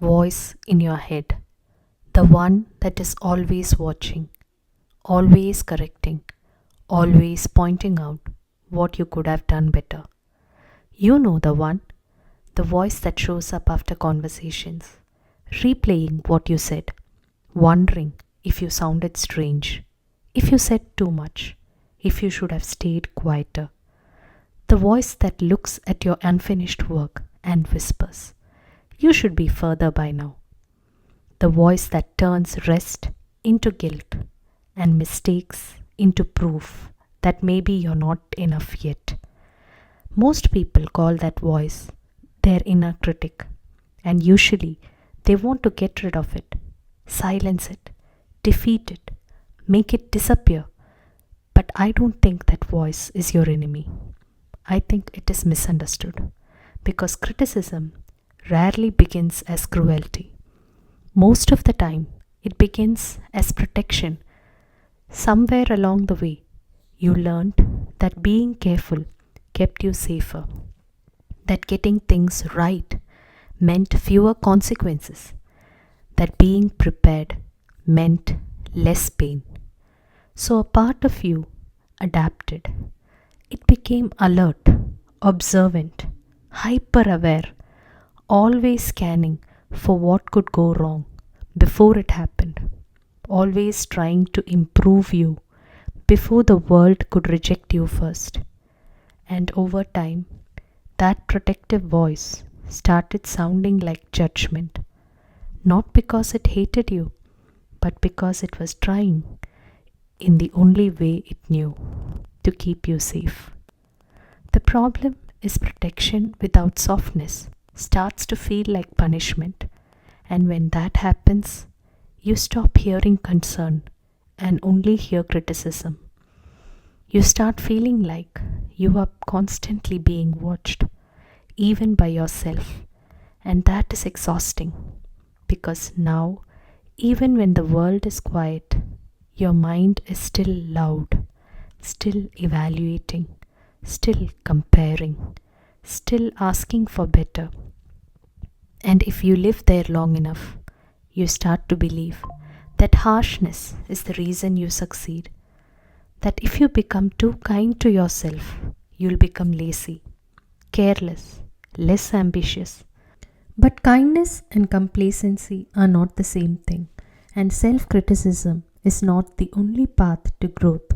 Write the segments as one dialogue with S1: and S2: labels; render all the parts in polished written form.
S1: voice in your head, the one that is always watching, always correcting, always pointing out what you could have done better. You know the one, the voice that shows up after conversations, replaying what you said, wondering if you sounded strange, if you said too much, if you should have stayed quieter. The voice that looks at your unfinished work and whispers, "You should be further by now." The voice that turns rest into guilt and mistakes into proof that maybe you're not enough yet. Most people call that voice their inner critic, and usually they want to get rid of it, silence it, defeat it, make it disappear. But I don't think that voice is your enemy. I think it is misunderstood because criticism rarely begins as cruelty. Most of the time, it begins as protection. Somewhere along the way, you learned that being careful kept you safer, that getting things right meant fewer consequences, that being prepared meant less pain. So a part of you adapted. It became alert, observant, hyper aware, always scanning for what could go wrong before it happened, always trying to improve you before the world could reject you first. And over time, that protective voice started sounding like judgment, not because it hated you, but because it was trying, in the only way it knew, to keep you safe. The problem is protection without softness starts to feel like punishment, and when that happens, you stop hearing concern and only hear criticism. You start feeling like you are constantly being watched, even by yourself, and that is exhausting because now, even when the world is quiet, your mind is still loud, still evaluating, still comparing, still asking for better. And if you live there long enough, you start to believe that harshness is the reason you succeed. That if you become too kind to yourself, you'll become lazy, careless, less ambitious. But kindness and complacency are not the same thing, and self criticism is not the only path to growth.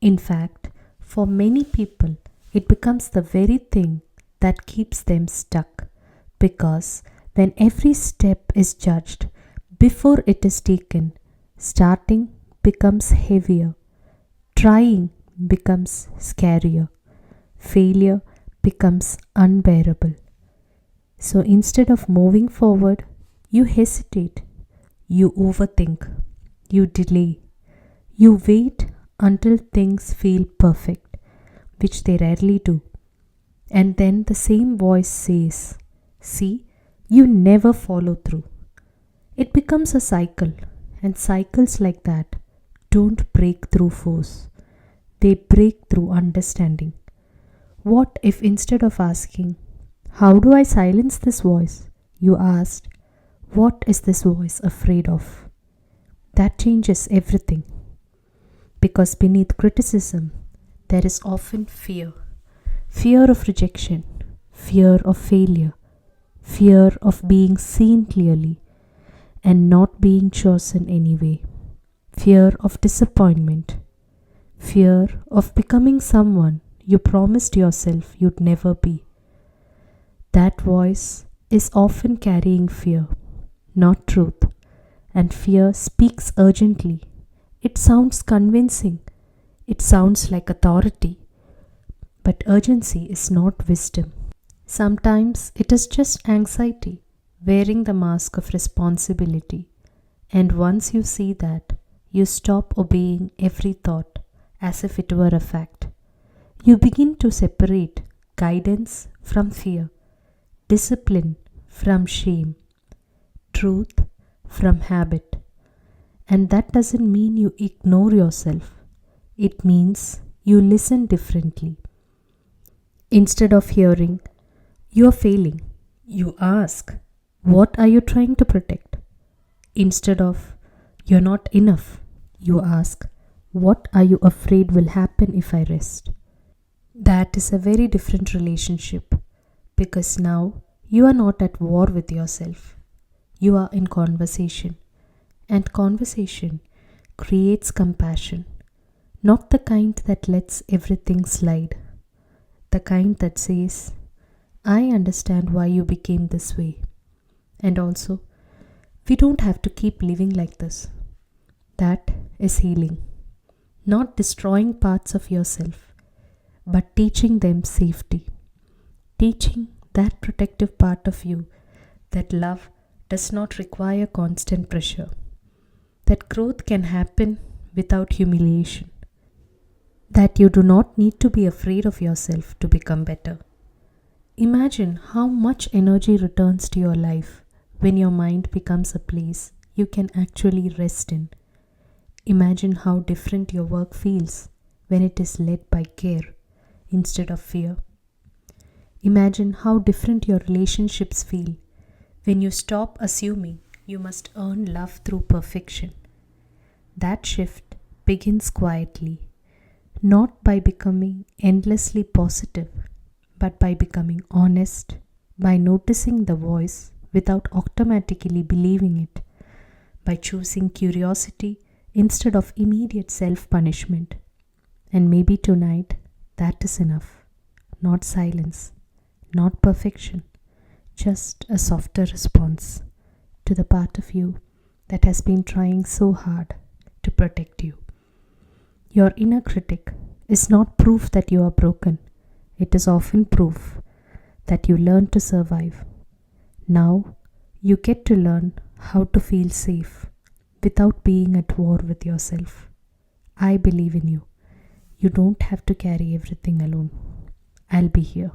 S1: In fact, for many people, it becomes the very thing that keeps them stuck, because when every step is judged before it is taken, starting becomes heavier, trying becomes scarier, failure becomes unbearable. So instead of moving forward, you hesitate, you overthink, you delay, you wait until things feel perfect, which they rarely do. And then the same voice says, "See, you never follow through." It becomes a cycle, and cycles like that don't break through force, they break through understanding. What if instead of asking, "How do I silence this voice?" you asked, "What is this voice afraid of?" That changes everything. Because beneath criticism, there is often fear. Fear of rejection, fear of failure, fear of being seen clearly and not being chosen anyway, fear of disappointment, fear of becoming someone you promised yourself you'd never be. That voice is often carrying fear, not truth, and fear speaks urgently. It sounds convincing, it sounds like authority, but urgency is not wisdom. Sometimes it is just anxiety wearing the mask of responsibility, and once you see that, you stop obeying every thought as if it were a fact. You begin to separate guidance from fear, discipline from shame, truth from habit. And that doesn't mean you ignore yourself. It means you listen differently. Instead of hearing, "You're failing," you ask, What are you trying to protect? Instead of, you're not enough, you ask, what are you afraid will happen if I rest? That is a very different relationship because now you are not at war with yourself. You are in conversation, and conversation creates compassion, not the kind that lets everything slide, the kind that says, I understand why you became this way. And also, we don't have to keep living like this. That is healing. Not destroying parts of yourself, but teaching them safety. Teaching that protective part of you that love does not require constant pressure, that growth can happen without humiliation, that you do not need to be afraid of yourself to become better. Imagine how much energy returns to your life when your mind becomes a place you can actually rest in. Imagine how different your work feels when it is led by care instead of fear. Imagine how different your relationships feel when you stop assuming you must earn love through perfection. That shift begins quietly, not by becoming endlessly positive, but by becoming honest, by noticing the voice without automatically believing it, by choosing curiosity instead of immediate self punishment. And maybe tonight that is enough. Not silence, not perfection, just a softer response to the part of you that has been trying so hard to protect you. Your inner critic is not proof that you are broken, it is often proof that you learn to survive. Now you get to learn how to feel safe without being at war with yourself. I believe in you. You don't have to carry everything alone. I'll be here.